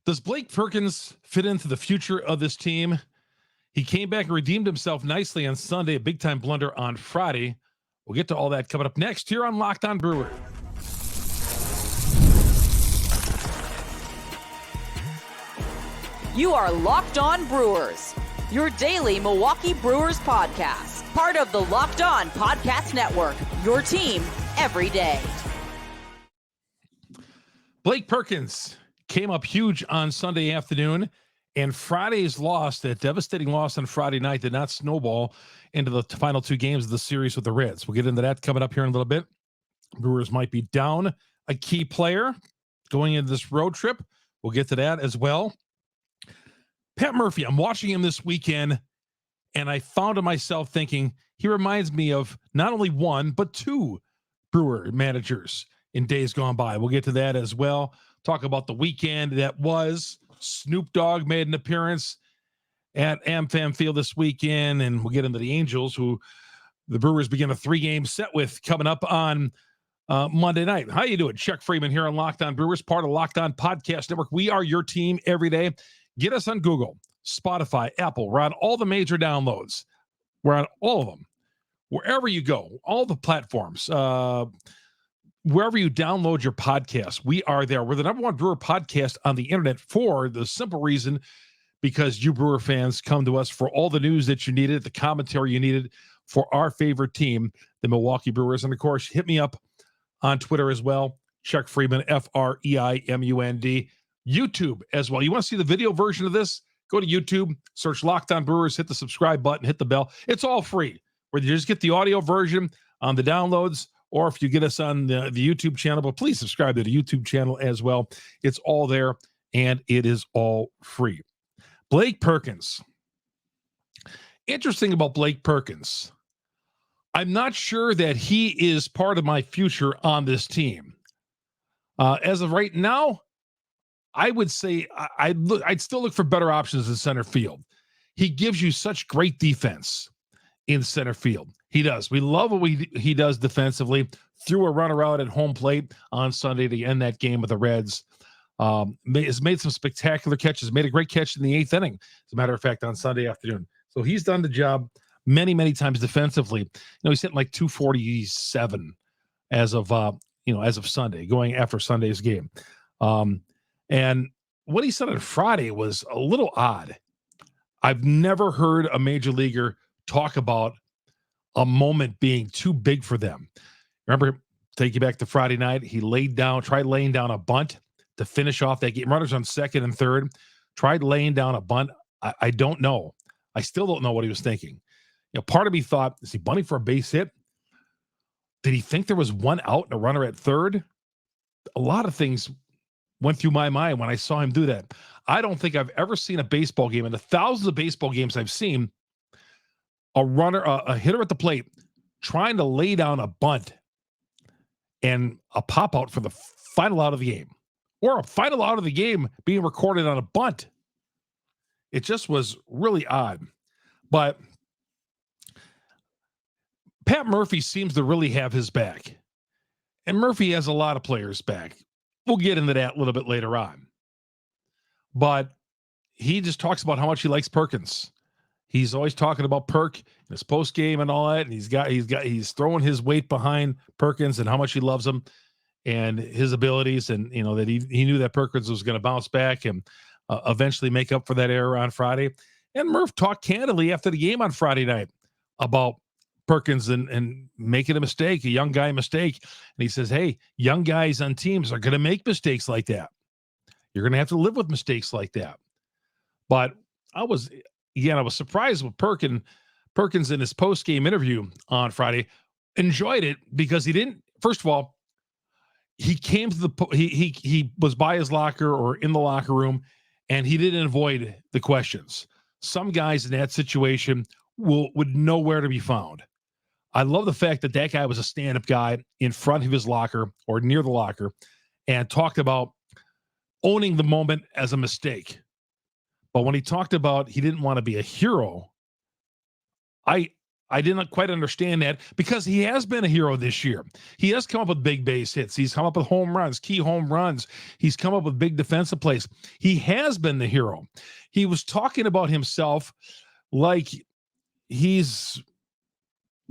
Does Blake Perkins fit into the future of this team? He came back and redeemed himself nicely on Sunday, a big-time blunder on Friday. We'll get to all that coming up next here on Locked On Brewers. You are Locked On Brewers, your daily Milwaukee Brewers podcast. Part of the Locked On Podcast Network, your team every day. Blake Perkins came up huge on Sunday afternoon, and Friday's loss, that devastating loss on Friday night, did not snowball into the final two games of the series with the Reds. We'll get into that coming up here in a little bit. Brewers might be down a key player going into this road trip. We'll get to that as well. Pat Murphy, I'm watching him this weekend, and I found myself thinking he reminds me of not only one, but two Brewer managers in days gone by. We'll get to that as well. Talk about the weekend that was. Snoop Dogg made an appearance at AmFam Field this weekend, and we'll get into the Angels, who the Brewers begin a 3-game set with coming up on Monday night. How you doing? Chuck Freeman here on Locked On Brewers, part of Locked On Podcast Network. We are your team every day. Get us on Google, Spotify, Apple. We're on all the major downloads. We're on all of them. Wherever you go, all the platforms, wherever you download your podcast, we are there. We're the number one Brewer podcast on the internet for the simple reason because you Brewer fans come to us for all the news that you needed, the commentary you needed for our favorite team, the Milwaukee Brewers. And, of course, hit me up on Twitter as well, Chuck Freeman, Freimund. YouTube as well. You want to see the video version of this? Go to YouTube, search Locked On Brewers, hit the subscribe button, hit the bell. It's all free. Whether you just get the audio version on the downloads or if you get us on the YouTube channel, but please subscribe to the YouTube channel as well. It's all there, and it is all free. Blake Perkins. Interesting about Blake Perkins. I'm not sure that he is part of my future on this team. As of right now, I would say I'd still look for better options in center field. He gives you such great defense in center field. He does. We love what he does defensively. Threw a runner out at home plate on Sunday to end that game with the Reds. Has made some spectacular catches. Made a great catch in the 8th inning, as a matter of fact, on Sunday afternoon. So he's done the job many, many times defensively. You know, he's hitting like 247 as of Sunday, going after Sunday's game. And what he said on Friday was a little odd. I've never heard a major leaguer talk about a moment being too big for them. Remember, take you back to Friday night, he tried laying down a bunt to finish off that game. Runners on second and third, tried laying down a bunt. I don't know. I still don't know what he was thinking. You know, part of me thought, is he bunting for a base hit? Did he think there was one out and a runner at third? A lot of things went through my mind when I saw him do that. I don't think I've ever seen a baseball game, in the thousands of baseball games I've seen, a hitter at the plate trying to lay down a bunt and a pop out for the final out of the game, or a final out of the game being recorded on a bunt. It just was really odd. But Pat Murphy seems to really have his back. And Murphy has a lot of players' back. We'll get into that a little bit later on. But he just talks about how much he likes Perkins. He's always talking about Perk in his post game and all that. And he's throwing his weight behind Perkins and how much he loves him and his abilities. And, you know, that he knew that Perkins was going to bounce back and eventually make up for that error on Friday. And Murph talked candidly after the game on Friday night about Perkins and making a mistake, a young guy mistake. And he says, hey, young guys on teams are going to make mistakes like that. You're going to have to live with mistakes like that. But I was surprised with Perkins in his post-game interview on Friday. Enjoyed it because he didn't, first of all, he came to he was by his locker or in the locker room, and he didn't avoid the questions. Some guys in that situation would know where to be found. I love the fact that guy was a stand-up guy in front of his locker or near the locker and talked about owning the moment as a mistake. But when he talked about he didn't want to be a hero, I I didn't quite understand that because he has been a hero this year. He has come up with big base hits. He's come up with home runs, key home runs. He's come up with big defensive plays. He has been the hero. He was talking about himself like he's,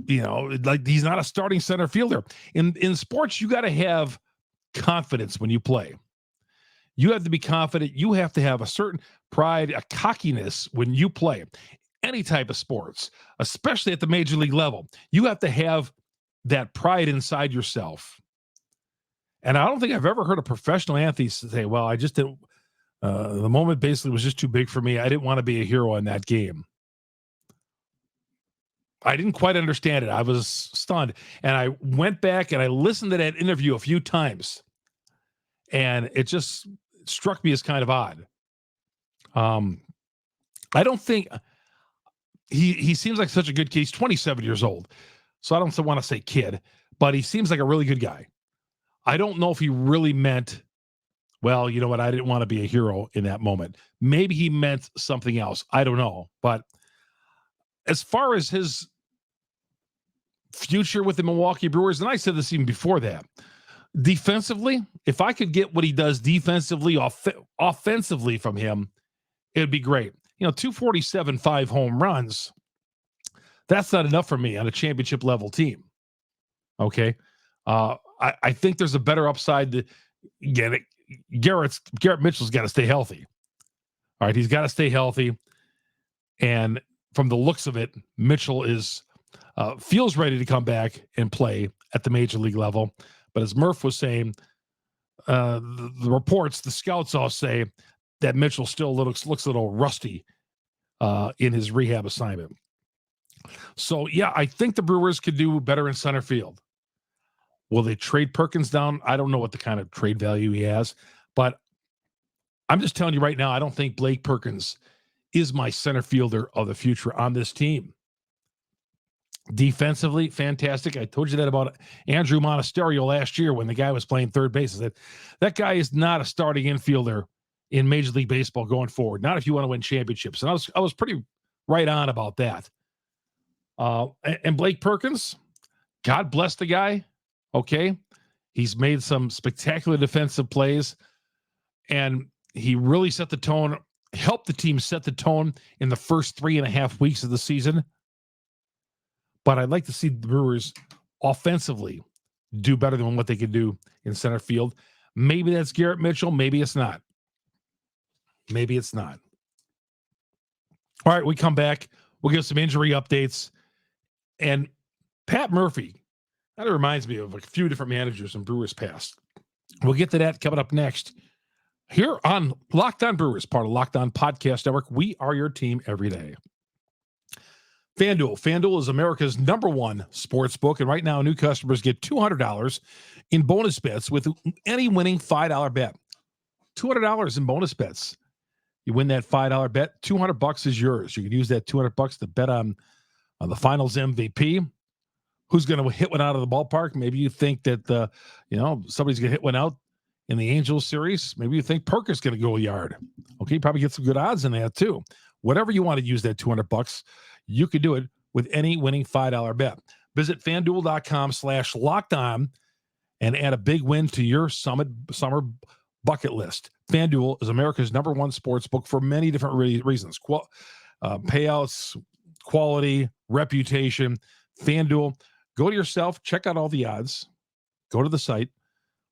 like he's not a starting center fielder. In sports, you got to have confidence when you play. You have to be confident. You have to have a certain pride, a cockiness when you play. Any type of sports, especially at the major league level, you have to have that pride inside yourself. And I don't think I've ever heard a professional athlete say, well, I just didn't, the moment basically was just too big for me. I didn't want to be a hero in that game. I didn't quite understand it. I was stunned. And I went back and I listened to that interview a few times. And it just struck me as kind of odd. I don't think... He seems like such a good kid. He's 27 years old. So I don't want to say kid, but he seems like a really good guy. I don't know if he really meant, well, you know what? I didn't want to be a hero in that moment. Maybe he meant something else. I don't know. But as far as his future with the Milwaukee Brewers, and I said this even before that, defensively, if I could get what he does defensively, offensively from him, it'd be great. 247, 5 home runs, that's not enough for me on a championship level team. Okay. I think there's a better upside to get it. Garrett Mitchell's got to stay healthy. All right. He's got to stay healthy. And from the looks of it, Mitchell feels ready to come back and play at the major league level. But as Murph was saying, the reports, the scouts all say that Mitchell still looks a little rusty in his rehab assignment. So, yeah, I think the Brewers could do better in center field. Will they trade Perkins down? I don't know what the kind of trade value he has, but I'm just telling you right now, I don't think Blake Perkins is my center fielder of the future on this team. Defensively, fantastic. I told you that about Andrew Monasterio last year when the guy was playing third base. I said, that guy is not a starting infielder in Major League Baseball going forward. Not if you want to win championships. And I was pretty right on about that. And Blake Perkins, God bless the guy. Okay. He's made some spectacular defensive plays, and he really set the tone, helped the team set the tone in the first 3.5 weeks of the season. But I'd like to see the Brewers offensively do better than what they could do in center field. Maybe that's Garrett Mitchell. Maybe it's not. Maybe it's not. All right, we come back. We'll give some injury updates. And Pat Murphy, that reminds me of a few different managers in Brewers past. We'll get to that coming up next. Here on Locked On Brewers, part of Locked On Podcast Network. We are your team every day. FanDuel. FanDuel is America's #1 sports book. And right now, new customers get $200 in bonus bets with any winning $5 bet. $200 in bonus bets. You win that $5 bet, $200 is yours. You can use that $200 to bet on the finals MVP. Who's going to hit one out of the ballpark? Maybe you think that somebody's going to hit one out in the Angels series. Maybe you think Perkins is going to go a yard. Okay, probably get some good odds in that too. Whatever you want to use that $200, you can do it with any winning $5 bet. Visit FanDuel.com/lockedon and add a big win to your summer bucket list. FanDuel is America's #1 sports book for many different reasons. Payouts, quality, reputation. FanDuel, go to yourself, check out all the odds, go to the site.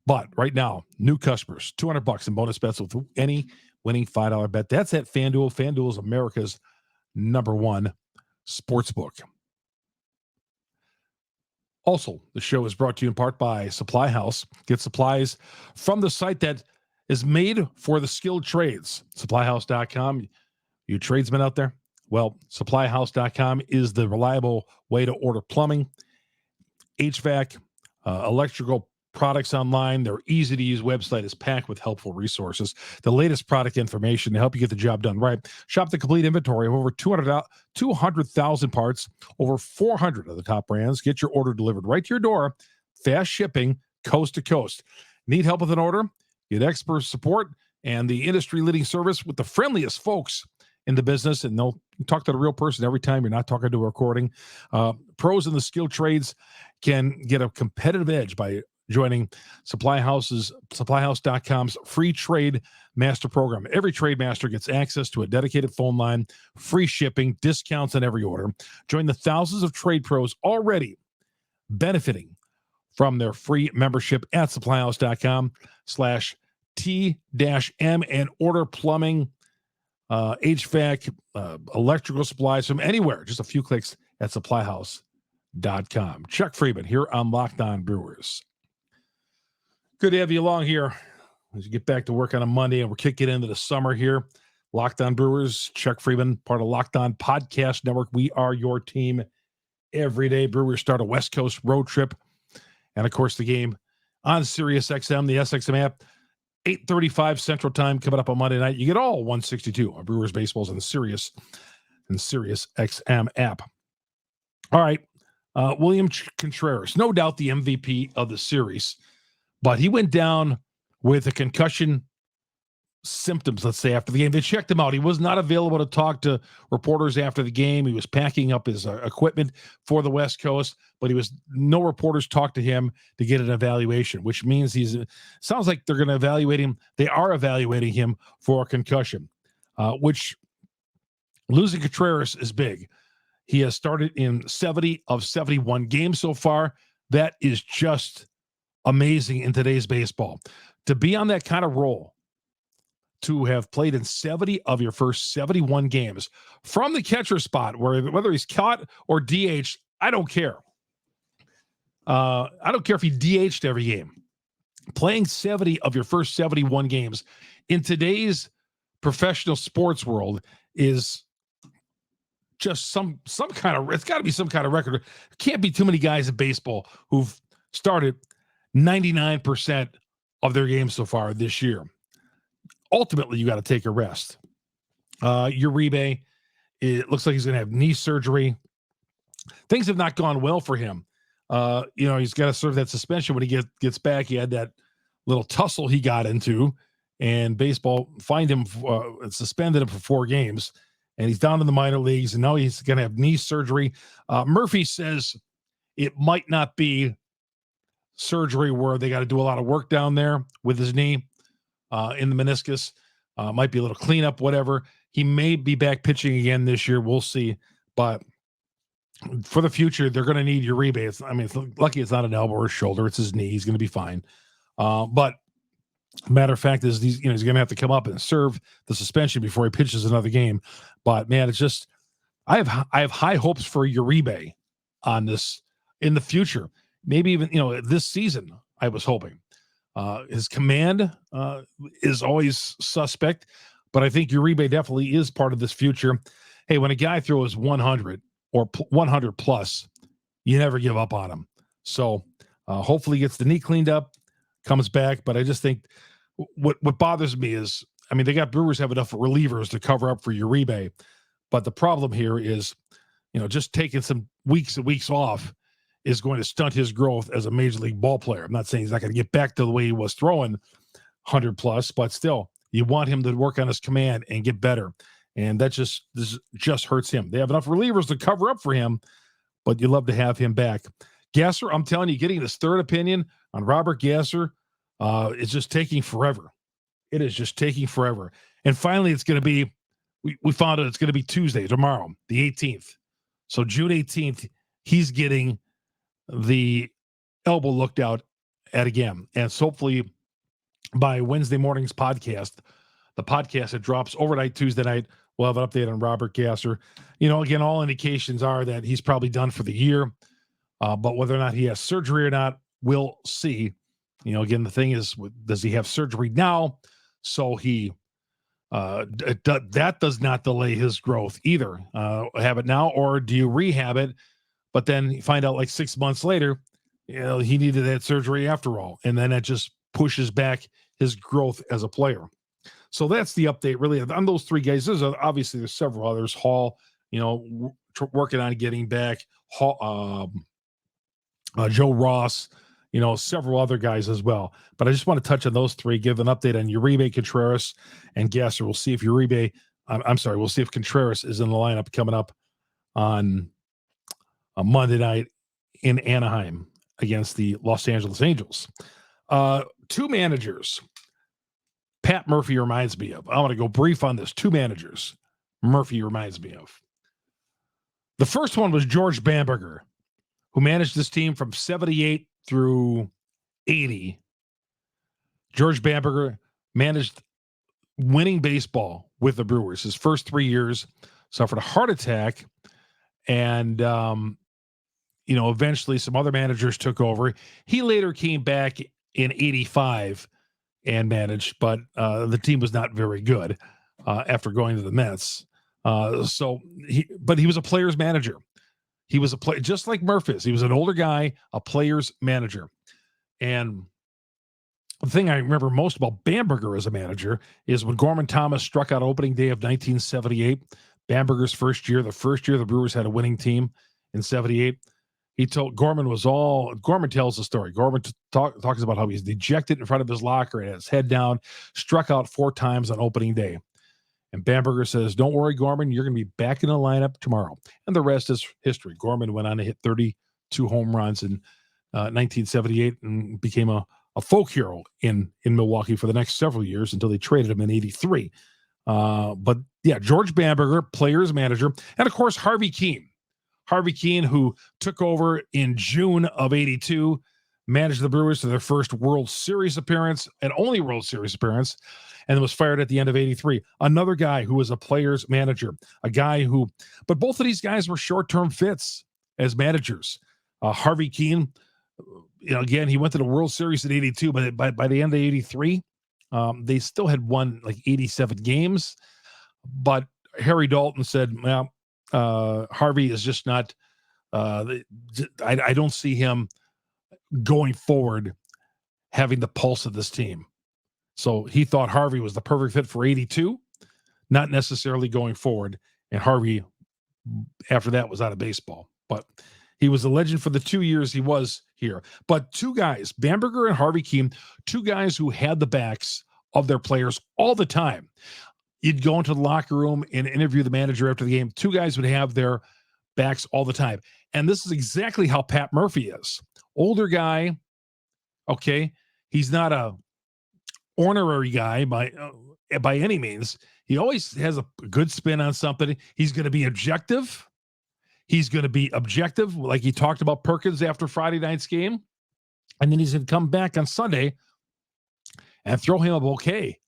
But right now, new customers, $200 in bonus bets with any winning $5 bet. That's at FanDuel. FanDuel is America's #1 sports book. Also, the show is brought to you in part by Supply House. Get supplies from the site that is made for the skilled trades. SupplyHouse.com. You tradesmen out there? Well, SupplyHouse.com is the reliable way to order plumbing, HVAC, electrical products online. Their easy-to-use website is packed with helpful resources, the latest product information to help you get the job done right. Shop the complete inventory of over 200,000 parts, over 400 of the top brands. Get your order delivered right to your door. Fast shipping, coast to coast. Need help with an order? Get expert support and the industry-leading service with the friendliest folks in the business, and they'll talk to the real person every time. You're not talking to a recording. Pros in the skilled trades can get a competitive edge by joining supplyhouse.com's free trade master program. Every trade master gets access to a dedicated phone line, free shipping, discounts on every order. Join the thousands of trade pros already benefiting from their free membership at supplyhouse.com/T-M and order plumbing, HVAC, electrical supplies from anywhere. Just a few clicks at supplyhouse.com. Chuck Freeman here on Locked On Brewers. Good to have you along here as you get back to work on a Monday, and we're kicking into the summer here. Locked On Brewers, Chuck Freeman, part of Locked On Podcast Network. We are your team every day. Brewers start a West Coast road trip. And, of course, the game on Sirius XM, the SXM app, 8:35 Central Time coming up on Monday night. You get all 162 on Brewers baseballs in the Sirius XM app. All right, Williams Contreras, no doubt the MVP of the series, but he went down with a concussion symptoms, let's say, after the game. They checked him out. He was not available to talk to reporters after the game. He was packing up his equipment for the West Coast, but no reporters talked to him to get an evaluation, which means sounds like they're going to evaluate him. They are evaluating him for a concussion, which losing Contreras is big. He has started in 70 of 71 games so far. That is just amazing in today's baseball. To be on that kind of roll, to have played in 70 of your first 71 games from the catcher spot, whether he's caught or DH'd, I don't care. I don't care if he DH'd every game. Playing 70 of your first 71 games in today's professional sports world is just some kind of, it's got to be some kind of record. There can't be too many guys in baseball who've started 99% of their games so far this year. Ultimately, you got to take a rest. Uribe, it looks like he's going to have knee surgery. Things have not gone well for him. He's got to serve that suspension when he gets back. He had that little tussle he got into, and baseball fined him, suspended him for 4 games, and he's down in the minor leagues, and now he's going to have knee surgery. Murphy says it might not be surgery where they got to do a lot of work down there with his knee. In the meniscus, might be a little cleanup, whatever. He may be back pitching again this year. We'll see. But for the future, they're going to need Uribe. It's lucky it's not an elbow or a shoulder. It's his knee. He's going to be fine. But matter of fact is he's going to have to come up and serve the suspension before he pitches another game. But man, it's just I have high hopes for Uribe on this in the future. Maybe even this season. I was hoping. His command is always suspect, but I think Uribe definitely is part of this future. Hey, when a guy throws 100 or 100 plus, you never give up on him. So hopefully he gets the knee cleaned up, comes back. But I just think what bothers me is, they got Brewers have enough relievers to cover up for Uribe, but the problem here is, just taking some weeks and weeks off is going to stunt his growth as a major league ball player. I'm not saying he's not going to get back to the way he was throwing 100 plus, but still, you want him to work on his command and get better. And this just hurts him. They have enough relievers to cover up for him, but you love to have him back. Gasser, I'm telling you, getting this third opinion on Robert Gasser is just taking forever. It is just taking forever. And finally, it's going to be, we found out it's going to be Tuesday, tomorrow, the 18th. So June 18th, he's getting the elbow looked out at again. And so hopefully by Wednesday morning's podcast, the podcast that drops overnight Tuesday night, we'll have an update on Robert Gasser. Again, all indications are that he's probably done for the year. But whether or not he has surgery or not, we'll see. Again, the thing is, does he have surgery now? So he that does not delay his growth either. Have it now, or do you rehab it? But then you find out like 6 months later, he needed that surgery after all. And then that just pushes back his growth as a player. So that's the update really on those 3 guys. There's several others. Hall, working on getting back. Joe Ross, several other guys as well. But I just want to touch on those 3, give an update on Uribe, Contreras, and Gasser. We'll see if Uribe I'm sorry. We'll see if Contreras is in the lineup coming up on a Monday night in Anaheim against the Los Angeles Angels. Two managers Pat Murphy reminds me of. I want to go brief on this. Two managers Murphy reminds me of. The first one was George Bamberger, who managed this team from 78 through 80. George Bamberger managed winning baseball with the Brewers. His first 3 years, suffered a heart attack, and eventually some other managers took over. He later came back in 85 and managed, but the team was not very good after going to the Mets. But he was a player's manager. He was a player, just like Murph is. He was an older guy, a player's manager. And the thing I remember most about Bamberger as a manager is when Gorman Thomas struck out opening day of 1978, Bamberger's first year, the first year the Brewers had a winning team in 78. He told Gorman tells the story. Gorman talks about how he's dejected in front of his locker and had his head down, struck out 4 times on opening day. And Bamberger says, "Don't worry, Gorman, you're going to be back in the lineup tomorrow." And the rest is history. Gorman went on to hit 32 home runs in 1978 and became a folk hero in Milwaukee for the next several years until they traded him in 83. But yeah, George Bamberger, player's manager. And of course, Harvey Keene. Harvey Keene, who took over in June of 82, managed the Brewers to their first World Series appearance and only World Series appearance, and was fired at the end of 83. Another guy who was a player's manager, but both of these guys were short-term fits as managers. Harvey Keene, again, he went to the World Series in 82, but by the end of 83, they still had won like 87 games. But Harry Dalton said, well, Harvey is just not, I don't see him going forward having the pulse of this team. So he thought Harvey was the perfect fit for 82, not necessarily going forward. And Harvey, after that, was out of baseball. But he was a legend for the 2 years he was here. But two guys, Bamberger and Harvey Keene, two guys who had the backs of their players all the time. You'd go into the locker room and interview the manager after the game. Two guys would have their backs all the time. And this is exactly how Pat Murphy is. Older guy, okay, he's not a ornery guy by any means. He always has a good spin on something. He's going to be objective. Like he talked about Perkins after Friday night's game. And then he's going to come back on Sunday and throw him a bouquet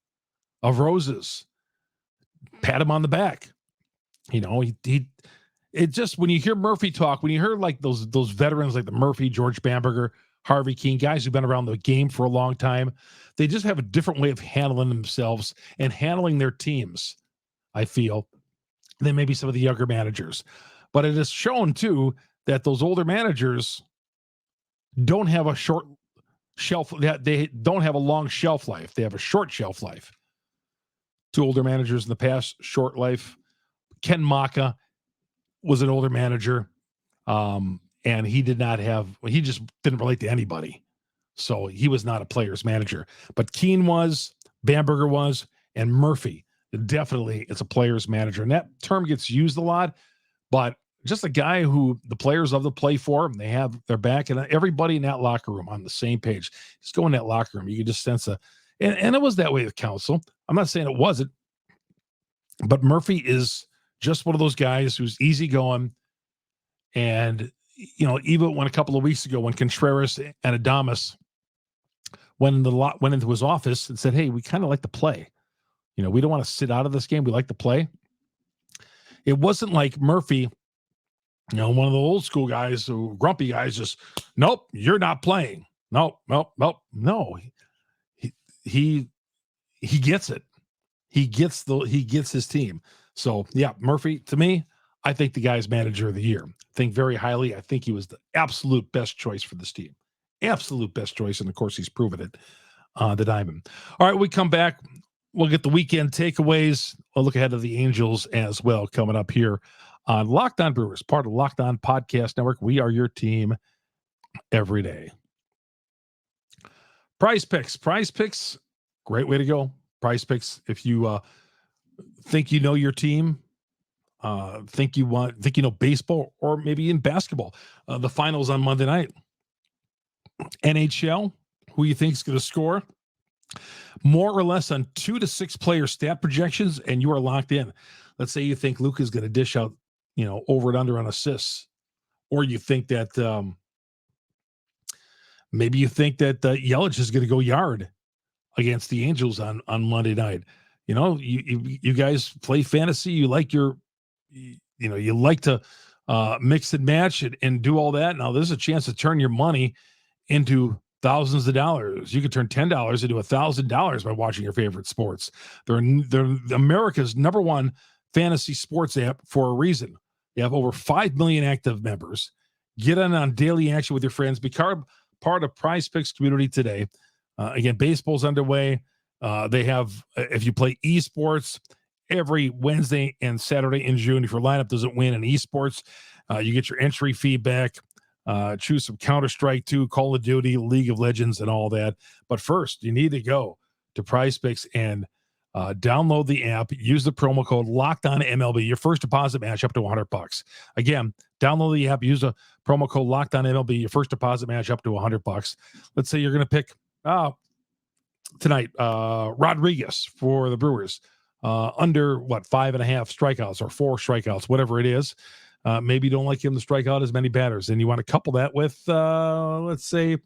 of roses, pat him on the back. It just, when you hear Murphy talk, when you hear like those veterans like the Murphy, George Bamberger, Harvey Keene, guys who've been around the game for a long time, they just have a different way of handling themselves and handling their teams, I feel, than maybe some of the younger managers. But it is shown, too, that those older managers don't have a short shelf. They don't have a long shelf life. They have a short shelf life. Two older managers in the past, short life. Ken Maka was an older manager. And he just didn't relate to anybody. So he was not a player's manager. But Keene was, Bamberger was, and Murphy, definitely it's a player's manager. And that term gets used a lot, but just a guy who the players love to play for, they have their back, and everybody in that locker room on the same page. Just go in that locker room. You can just sense and it was that way with Council. I'm not saying it wasn't, but Murphy is just one of those guys who's easygoing. And even when a couple of weeks ago, when Contreras and Adames went into his office and said, "Hey, we kind of like to play. We don't want to sit out of this game. We like to play." It wasn't like Murphy, one of the old school guys, grumpy guys, just, "Nope, you're not playing. Nope. No." He gets it. He gets his team. So yeah, Murphy, to me, I think the guy's manager of the year. Think very highly. I think he was the absolute best choice for this team. Absolute best choice. And of course, he's proven it, the Diamond. All right, we come back. We'll get the weekend takeaways. We'll look ahead to the Angels as well coming up here on Locked On Brewers, part of the Locked On Podcast Network. We are your team every day. PrizePicks, great way to go. PrizePicks, if you think you know your team, think you know baseball, or maybe in basketball. The finals on Monday night. NHL, who you think is going to score more or less on 2 to 6 player stat projections, and you are locked in. Let's say you think Luka's going to dish out, over and under on assists, or you think that maybe you think that Yelich is going to go yard against the Angels on Monday night. You guys play fantasy. You like you like to mix and match and do all that. Now there's a chance to turn your money into thousands of dollars. You could turn $10 into $1,000 by watching your favorite sports. They're America's #1 fantasy sports app for a reason. You have over 5 million active members. Get on daily action with your friends. Become part of PrizePicks community today. Again, baseball's underway. They have, if you play esports, every Wednesday and Saturday in June, if your lineup doesn't win in esports, you get your entry fee back. Choose some Counter-Strike 2, Call of Duty, League of Legends, and all that. But first, you need to go to PrizePicks and download the app. Use the promo code LOCKEDONMLB. Your first deposit match up to $100. Again, download the app. Use a promo code LOCKEDONMLB. Your first deposit match up to $100. Let's say you're going to pick tonight Rodriguez for the Brewers. Under 5.5 strikeouts or 4 strikeouts, whatever it is. Maybe you don't like him to strike out as many batters, and you want to couple that with, let's say,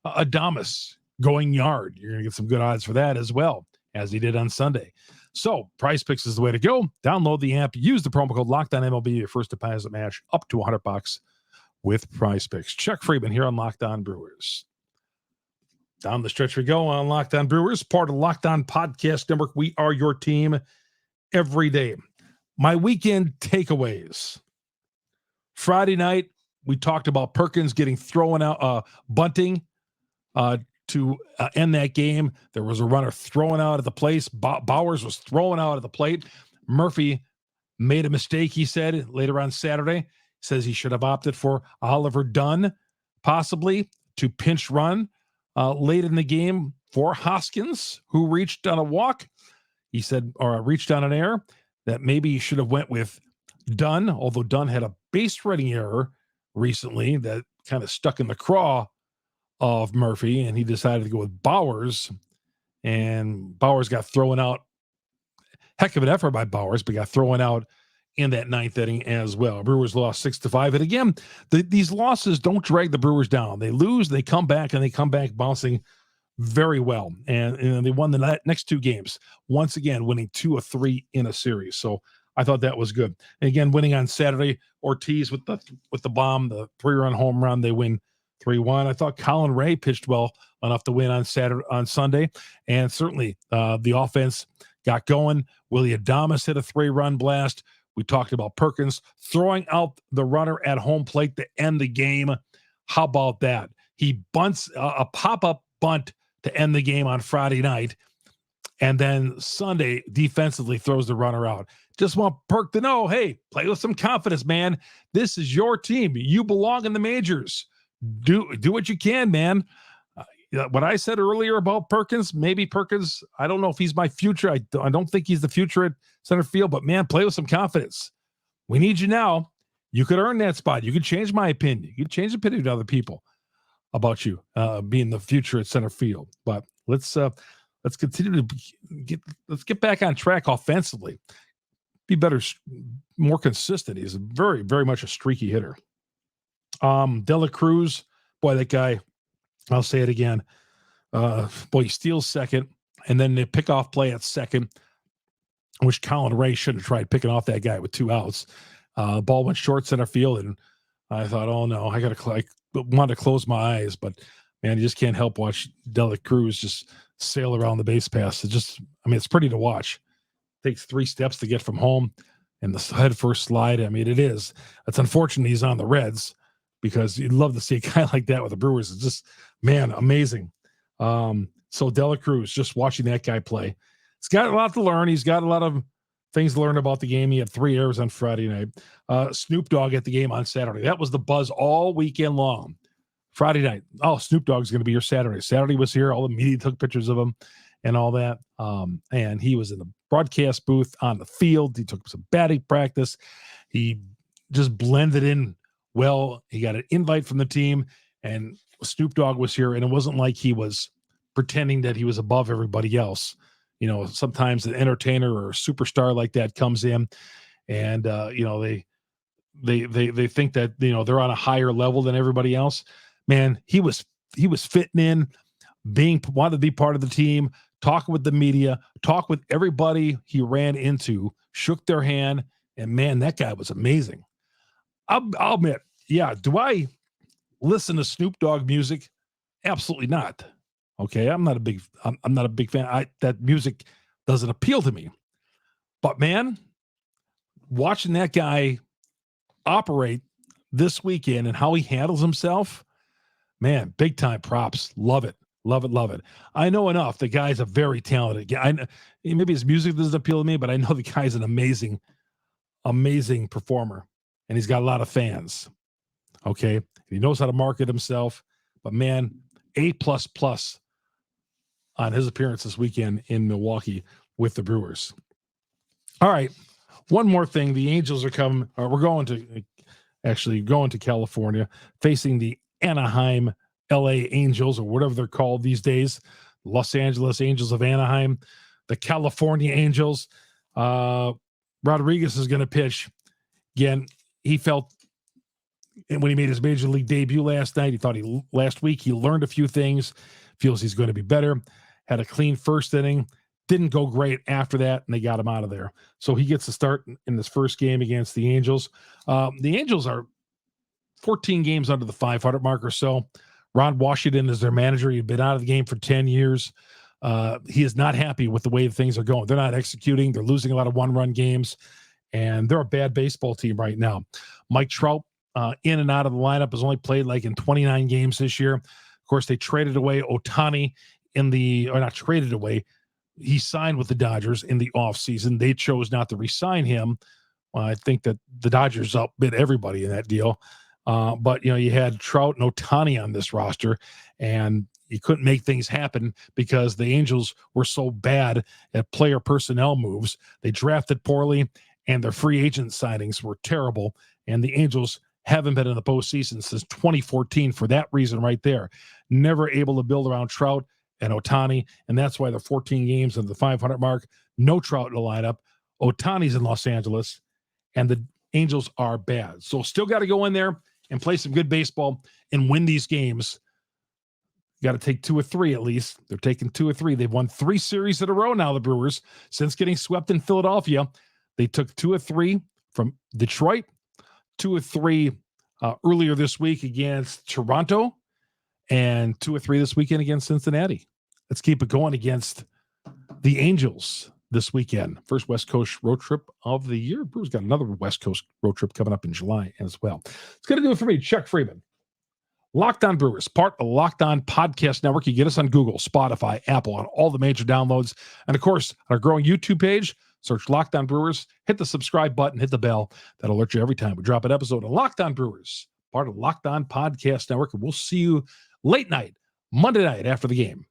Adames going yard. You're going to get some good odds for that as well, as he did on Sunday. So PrizePicks is the way to go. Download the app. Use the promo code LOCKEDONMLB. Your first deposit match up to $100 with PrizePicks. Chuck Freeman here on Locked On Brewers. Down the stretch we go on Locked On Brewers, part of Locked On Podcast Network. We are your team every day. My weekend takeaways. Friday night, we talked about Perkins getting thrown out, bunting to end that game. There was a runner thrown out of the place. Bowers was thrown out of the plate. Murphy made a mistake, he said, later on Saturday. Says he should have opted for Oliver Dunn, possibly, to pinch run late in the game for Hoskins, who reached on a walk. He said, or reached on an error, that maybe he should have went with Dunn, although Dunn had a base running error recently that kind of stuck in the craw of Murphy, and he decided to go with Bowers, and Bowers got thrown out. Heck of an effort by Bowers, but got thrown out in that 9th inning as well. Brewers lost 6-5. And again, these losses don't drag the Brewers down. They lose, they come back, and they come back bouncing very well. And they won the next 2 games, once again winning 2 of 3 in a series. So I thought that was good. And again, winning on Saturday, Ortiz with the bomb, the 3-run home run, they win 3-1. I thought Colin Ray pitched well enough to win on Sunday, and certainly the offense got going. Willie Adames hit a 3-run blast. We talked about Perkins throwing out the runner at home plate to end the game. How about that? He bunts a pop-up bunt to end the game on Friday night, and then Sunday defensively throws the runner out. Just want Perk to know, hey, play with some confidence, man. This is your team. You belong in the majors. Do what you can, man. What I said earlier about Perkins, maybe Perkins, I don't know if he's my future. I don't think he's the future at center field, but man, play with some confidence. We need you now. You could earn that spot. You could change my opinion. You could change the opinion of other people about you being the future at center field. But let's continue to get back on track offensively. Be better, more consistent. He's very, very much a streaky hitter. Dela Cruz, boy, that guy, I'll say it again. Boy, he steals second, and then they pick off play at second. I wish Colin Ray should have tried picking off that guy with 2 outs. Ball went short center field, and I thought, oh no, I wanted to close my eyes, but man, you just can't help watch Dela Cruz just sail around the base pass. It's pretty to watch. Takes 3 steps to get from home, and the head first slide. It's unfortunate he's on the Reds, because you'd love to see a guy like that with the Brewers. It's just, man, amazing. So Dela Cruz, just watching that guy play, he's got a lot to learn. He's got a lot of things to learn about the game. He had 3 errors on Friday night. Snoop Dogg at the game on Saturday. That was the buzz all weekend long. Friday night, Snoop Dogg's going to be here Saturday. Saturday was here. All the media took pictures of him. and all that. And he was in the broadcast booth on the field. He took some batting practice. He just blended in well. He got an invite from the team, and Snoop Dogg was here, and it wasn't like he was pretending that he was above everybody else. You know, sometimes an entertainer or a superstar like that comes in, and you know, they think that, you know, they're on a higher level than everybody else. Man, he was fitting in, wanted to be part of the team, talking with the media, talk with everybody he ran into, shook their hand, and man, that guy was amazing. I'll admit, yeah. Do I listen to Snoop Dogg music? Absolutely not. Okay, I'm not a big fan. That music doesn't appeal to me. But man, watching that guy operate this weekend and how he handles himself, man, big time props. Love it. Love it. Love it. I know enough. The guy's a very talented guy. Maybe his music doesn't appeal to me, but I know the guy's an amazing performer, and he's got a lot of fans. Okay. He knows how to market himself, but man, A++ on his appearance this weekend in Milwaukee with the Brewers. All right. One more thing. The Angels are coming, or we're going to California, facing the Anaheim LA Angels, or whatever they're called these days. Los Angeles Angels of Anaheim, the California Angels. Rodriguez is going to pitch. Again, he felt, and when he made his major league debut last night, last week he learned a few things, feels he's going to be better, had a clean first inning, didn't go great after that, and they got him out of there. So he gets to start in this first game against the Angels. The Angels are 14 games under the 500 mark or so. Ron Washington is their manager. He'd been out of the game for 10 years. He is not happy with the way things are going. They're not executing. They're losing a lot of one-run games, and they're a bad baseball team right now. Mike Trout, in and out of the lineup, has only played like in 29 games this year. Of course, they traded away Ohtani not traded away. He signed with the Dodgers in the offseason. They chose not to re-sign him. Well, I think that the Dodgers outbid everybody in that deal. But, you know, you had Trout and Ohtani on this roster, and you couldn't make things happen because the Angels were so bad at player personnel moves. They drafted poorly, and their free agent signings were terrible. And the Angels haven't been in the postseason since 2014 for that reason right there. Never able to build around Trout and Ohtani, and that's why they're 14 games at the 500 mark. No Trout in the lineup. Ohtani's in Los Angeles, and the Angels are bad. So still got to go in there and play some good baseball and win these games. Got to take 2 or 3 at least. They're taking 2 or 3. They've won 3 series in a row now, the Brewers, since getting swept in Philadelphia. They took 2 or 3 from Detroit, 2 or 3 earlier this week against Toronto, and 2 or 3 this weekend against Cincinnati. Let's keep it going against the Angels this weekend. First West Coast road trip of the year. Brewers got another West Coast road trip coming up in July as well. It's going to do it for me, Chuck Freeman. Locked On Brewers, part of the Locked On Podcast Network. You get us on Google, Spotify, Apple, on all the major downloads. And, of course, on our growing YouTube page, search Locked On Brewers, hit the subscribe button, hit the bell. That'll alert you every time we drop an episode of Locked On Brewers, part of the Locked On Podcast Network. And we'll see you late night, Monday night after the game.